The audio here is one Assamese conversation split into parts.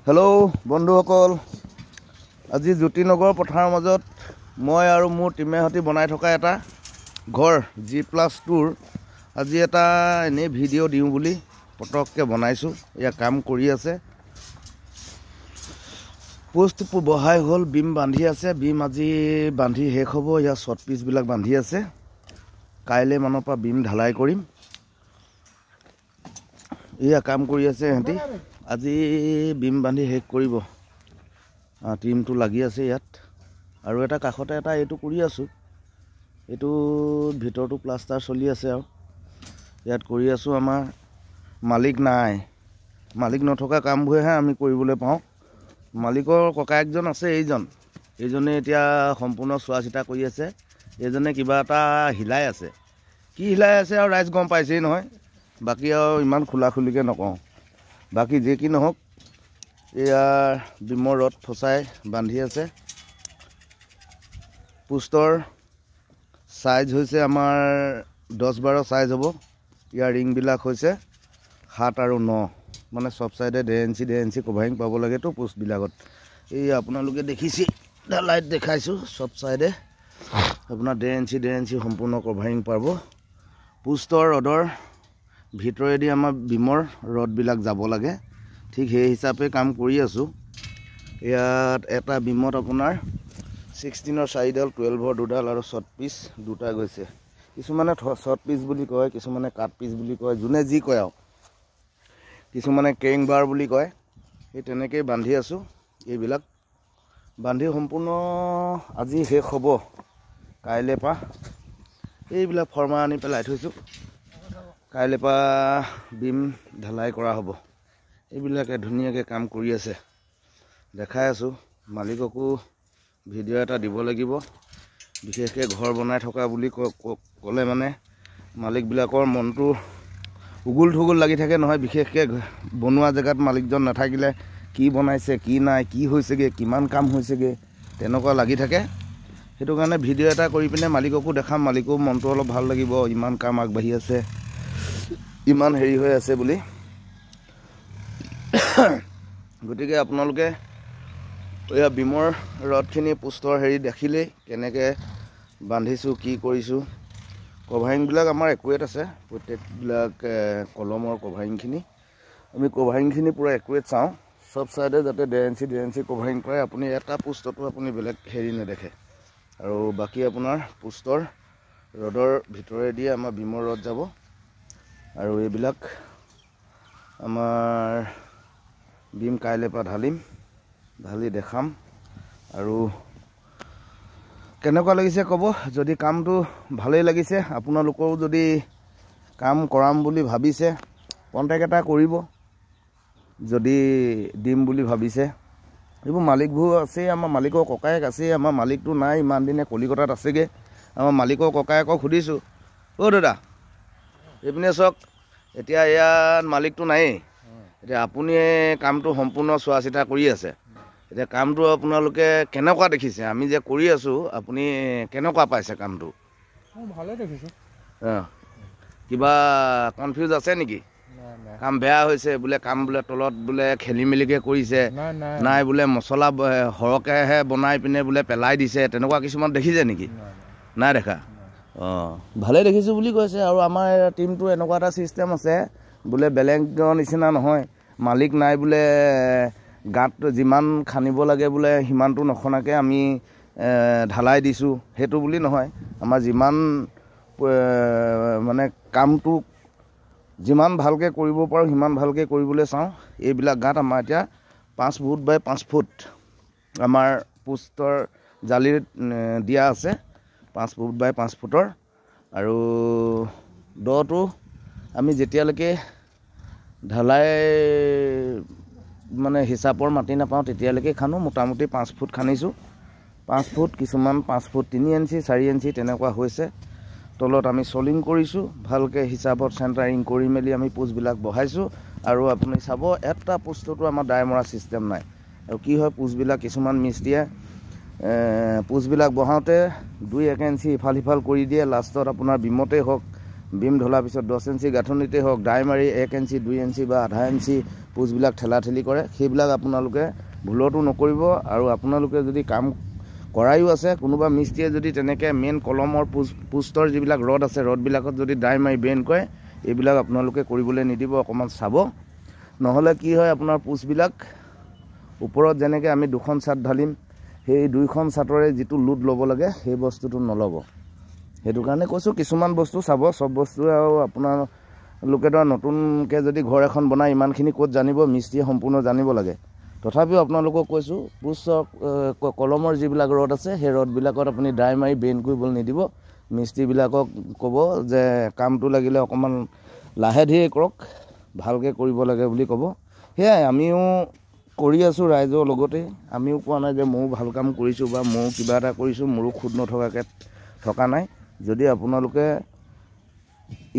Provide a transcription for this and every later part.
হেল্ল' বন্ধুসকল, আজি জ্যোতিনগৰ পথাৰৰ মাজত মই আৰু মোৰ টিমে সৈতে বনাই থকা এটা ঘৰ G+2 আজি এটা এনেই ভিডিঅ' দিওঁ বুলি পটককৈ বনাইছোঁ। এয়া কাম কৰি আছে, পোষ্ট বহাই হ'ল, বিম বান্ধি আছে। বিম আজি বান্ধি শেষ হ'ব। ইয়াৰ শ্বৰ্ট পিচবিলাক বান্ধি আছে। কাইলৈ মানৰ পৰা বিম ঢালাই কৰিম। এয়া কাম কৰি আছে সিহঁতি। আজি বিম বান্ধি শেষ কৰিব। টিমটো লাগি আছে ইয়াত। আৰু এটা কাষতে এটা এইটো কৰি আছোঁ। এইটো ভিতৰটো প্লাষ্টাৰ চলি আছে আৰু ইয়াত কৰি আছোঁ। আমাৰ মালিক নাই, মালিক নথকা কামবোৰহে আমি কৰিবলৈ পাওঁ। মালিকৰ ককায়েকজন আছে, এইজনে এতিয়া সম্পূৰ্ণ চোৱা চিতা কৰি আছে। এইজনে কিবা এটা হিলাই আছে, কি হিলাই আছে আৰু ৰাইজ গম পাইছেই নহয়। বাকী আৰু ইমান খোলা খুলিকৈ নকওঁ। বাকী যি কি নহওক, এয়া বিমৰ ৰড ফচাই বান্ধি আছে। পোষ্টৰ চাইজ হৈছে আমাৰ 10-12 চাইজ হ'ব। ইয়াৰ ৰিংবিলাক হৈছে 7 আৰু 9, মানে চব চাইডে 1.5 ইঞ্চি কভাৰিং পাব লাগেতো পোষ্টবিলাকত। এই আপোনালোকে দেখিছে, লাইট দেখাইছোঁ, চব চাইডে আপোনাৰ 1.5 ইঞ্চি সম্পূৰ্ণ কভাৰিং পাব। পোষ্টৰ ৰডৰ ভিতৰেদি আমাৰ বিমৰ ৰডবিলাক যাব লাগে। ঠিক সেই হিচাপে কাম কৰি আছোঁ। ইয়াত এটা বিমত আপোনাৰ 16ৰ 4ডাল, 12ৰ 2ডাল আৰু শ্বৰ্ট পিচ 2টা গৈছে। কিছুমানে শ্বৰ্ট পিচ বুলি কয়, কিছুমানে কাট পিচ বুলি কয়, যোনে যি কয় আৰু। কিছুমানে কেৰিং বাৰ বুলি কয়। সেই তেনেকৈয়ে বান্ধি আছোঁ। এইবিলাক বান্ধি সম্পূৰ্ণ আজি শেষ হ'ব। কাইলৈ পৰা এইবিলাক ফৰ্মা আনি পেলাই থৈছোঁ। কাইলৈ পৰা বিম ঢালাই কৰা হ'ব। এইবিলাকে ধুনীয়াকৈ কাম কৰি আছে, দেখাই আছোঁ। মালিককো ভিডিঅ' এটা দিব লাগিব। বিশেষকৈ ঘৰ বনাই থকা বুলি ক'লে মানে মালিকবিলাকৰ মনটো উগুল থুগুল লাগি থাকে নহয়। বিশেষকৈ বনোৱা জেগাত মালিকজন নাথাকিলে কি বনাইছে, কি নাই, কি হৈছেগৈ, কিমান কাম হৈছেগৈ, তেনেকুৱা লাগি থাকে। সেইটো কাৰণে ভিডিঅ' এটা কৰি পিনে মালিককো দেখাম। মালিকো মনটো অলপ ভাল লাগিব, ইমান কাম আগবাঢ়ি আছে, ইমান হেৰি হৈ আছে বুলি। গতিকে আপোনালোকে এয়া বিমৰ ৰডখিনি পোষ্টৰ হেৰি দেখিলেই, কেনেকৈ বান্ধিছোঁ, কি কৰিছোঁ। কভাৰিংবিলাক আমাৰ একুৰেট আছে, প্ৰত্যেকবিলাক কলমৰ কভাৰিংখিনি। আমি কভাৰিংখিনি পূৰা একুৰেট চাওঁ। চব চাইডে যাতে 1.5 ইঞ্চি কভাৰিং পায়। আপুনি এটা পোষ্টতো আপুনি বেলেগ হেৰি নেদেখে। আৰু বাকী আপোনাৰ পোষ্টৰ ৰডৰ ভিতৰেদি আমাৰ বিমৰ ৰড যাব। আৰু এইবিলাক আমাৰ বিম কাইলৈ পৰা ঢালিম, ঢালি দেখাম। আৰু কেনেকুৱা লাগিছে ক'ব। যদি কামটো ভালেই লাগিছে, আপোনালোকেও যদি কাম কৰাম বুলি ভাবিছে, কণ্টেক্ট এটা কৰিব। যদি দিম বুলি ভাবিছে, এইবোৰ মালিকবোৰ আছেই, আমাৰ মালিকৰ ককায়েক আছেই। আমাৰ মালিকটো নাই, ইমান দিনে কলিকতাত আছেগৈ। আমাৰ মালিকৰ ককায়েকক সুধিছোঁ, অ' দাদা এইপিনে চাওক, এতিয়া ইয়াত মালিকটো নায়েই। এতিয়া আপুনি কামটো সম্পূৰ্ণ চোৱা চিতা কৰি আছে। এতিয়া কামটো আপোনালোকে কেনেকুৱা দেখিছে? আমি যে কৰি আছোঁ, আপুনি কেনেকুৱা পাইছে কামটো? ভালেই দেখিছোঁ। কিবা কনফিউজ আছে নেকি? কাম বেয়া হৈছে বোলে, কাম বোলে তলত বোলে খেলি মেলিকৈ কৰিছে, নাই বোলে মছলা সৰহকৈহে বনাই পিনে বোলে পেলাই দিছে, তেনেকুৱা কিছুমান দেখিছে নেকি? নাই দেখা। ভালেই দেখিছোঁ বুলি কৈছে। আৰু আমাৰ টিমটো এনেকুৱা এটা ছিষ্টেম আছে বোলে, বেলেগৰ নিচিনা নহয়। মালিক নাই বোলে, গাঁত যিমান খান্দিব লাগে বোলে সিমানটো নখনাকৈ আমি ঢালাই দিছোঁ, সেইটো বুলি নহয়। আমাৰ যিমান মানে কামটো যিমান ভালকৈ কৰিব পাৰোঁ সিমান ভালকৈ কৰিবলৈ চাওঁ। এইবিলাক গাঁত আমাৰ এতিয়া 5 ফুট বাই 5 ফুট আমাৰ পোষ্টৰ জালি দিয়া আছে, 5 ফুট বাই 5 ফুটৰ। আৰু দটো আমি যেতিয়ালৈকে ঢালাই মানে হিচাপৰ মাটি নাপাওঁ তেতিয়ালৈকে খান্দো। মোটামুটি 5 ফুট খান্দিছোঁ। 5 ফুট, কিছুমান 5 ফুট 3 ইঞ্চি 4 ইঞ্চি তেনেকুৱা হৈছে। তলত আমি চলিং কৰিছোঁ, ভালকৈ হিচাপত চেণ্টাৰিং কৰি মেলি আমি পোষ্টবিলাক বহাইছোঁ। আৰু আপুনি চাব, এটা পোষ্টতো আমাৰ ডাই মৰা ছিষ্টেম নাই। আৰু কি হয়, পোষ্টবিলাক কিছুমান মিস্ত্ৰীয়ে পোষ্টবিলাক বহাওঁতে 2-1 ইঞ্চি ইফাল সিফাল কৰি দিয়ে। লাষ্টত আপোনাৰ বিমতেই হওক, বিম ঢলাৰ পিছত 10 ইঞ্চি গাঁথনিতেই হওক, ডাই মাৰি 1 ইঞ্চি 2 ইঞ্চি বা আধা ইঞ্চি পোষ্টবিলাক ঠেলাঠেলি কৰে, সেইবিলাক আপোনালোকে ভুলতো নকৰিব। আৰু আপোনালোকে যদি কাম কৰায়ো আছে, কোনোবা মিস্ত্ৰীয়ে যদি তেনেকৈ মেইন কলমৰ পোষ্টৰ যিবিলাক ৰড আছে, ৰডবিলাকত যদি দাই মাৰি বেণ্ড কৰে, এইবিলাক আপোনালোকে কৰিবলৈ নিদিব, অকণমান চাব। নহ'লে কি হয়, আপোনাৰ পোষ্টবিলাক ওপৰত যেনেকৈ আমি 2খন চাট ঢালিম, সেই 2খন চাটৰে যিটো লোড ল'ব লাগে সেই বস্তুটো নল'ব। সেইটো কাৰণে কৈছোঁ, কিছুমান বস্তু চাব, চব বস্তুৱে আৰু আপোনালোকে ধৰা নতুনকৈ যদি ঘৰ এখন বনায়, ইমানখিনি ক'ত জানিব, মিস্ত্ৰীয়ে সম্পূৰ্ণ জানিব লাগে। তথাপিও আপোনালোকক কৈছোঁ, পোষ্টৰ কলমৰ যিবিলাক ৰড আছে, সেই ৰডবিলাকত আপুনি দাই মাৰি বেণ্ড কৰিবলৈ নিদিব। মিস্ত্ৰীবিলাকক ক'ব যে কামটো লাগিলে অকণমান লাহে ধীৰে কৰক, ভালকৈ কৰিব লাগে বুলি ক'ব। সেয়াই আমিও কৰি আছোঁ ৰাইজৰ লগতে। আমিও কোৱা নাই যে ময়ো ভাল কাম কৰিছোঁ বা ময়ো কিবা এটা কৰিছোঁ, মোৰো খুদ নথকাকৈ থকা নাই। যদি আপোনালোকে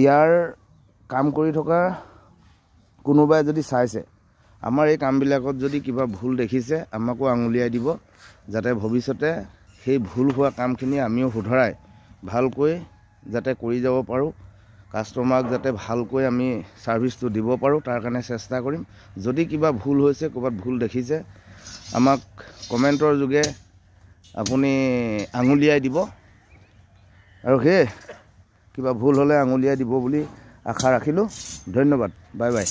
ইয়াৰ কাম কৰি থকা কোনোবাই যদি চাইছে, আমাৰ এই কামবিলাকত যদি কিবা ভুল দেখিছে, আমাকো আঙুলিয়াই দিব, যাতে ভৱিষ্যতে সেই ভুল হোৱা কামখিনি আমিও শুধৰাই ভালকৈ যাতে কৰি যাব পাৰোঁ, কাষ্টমাৰক যাতে ভালকৈ আমি ছাৰ্ভিচটো দিব পাৰোঁ, তাৰ কাৰণে চেষ্টা কৰিম। যদি কিবা ভুল হৈছে, ক'ৰবাত ভুল দেখিছে, আমাক কমেণ্টৰ যোগে আপুনি আঙুলিয়াই দিব। আৰু সেয়ে কিবা ভুল হ'লে আঙুলিয়াই দিব বুলি আশা ৰাখিলোঁ। ধন্যবাদ, বাই বাই।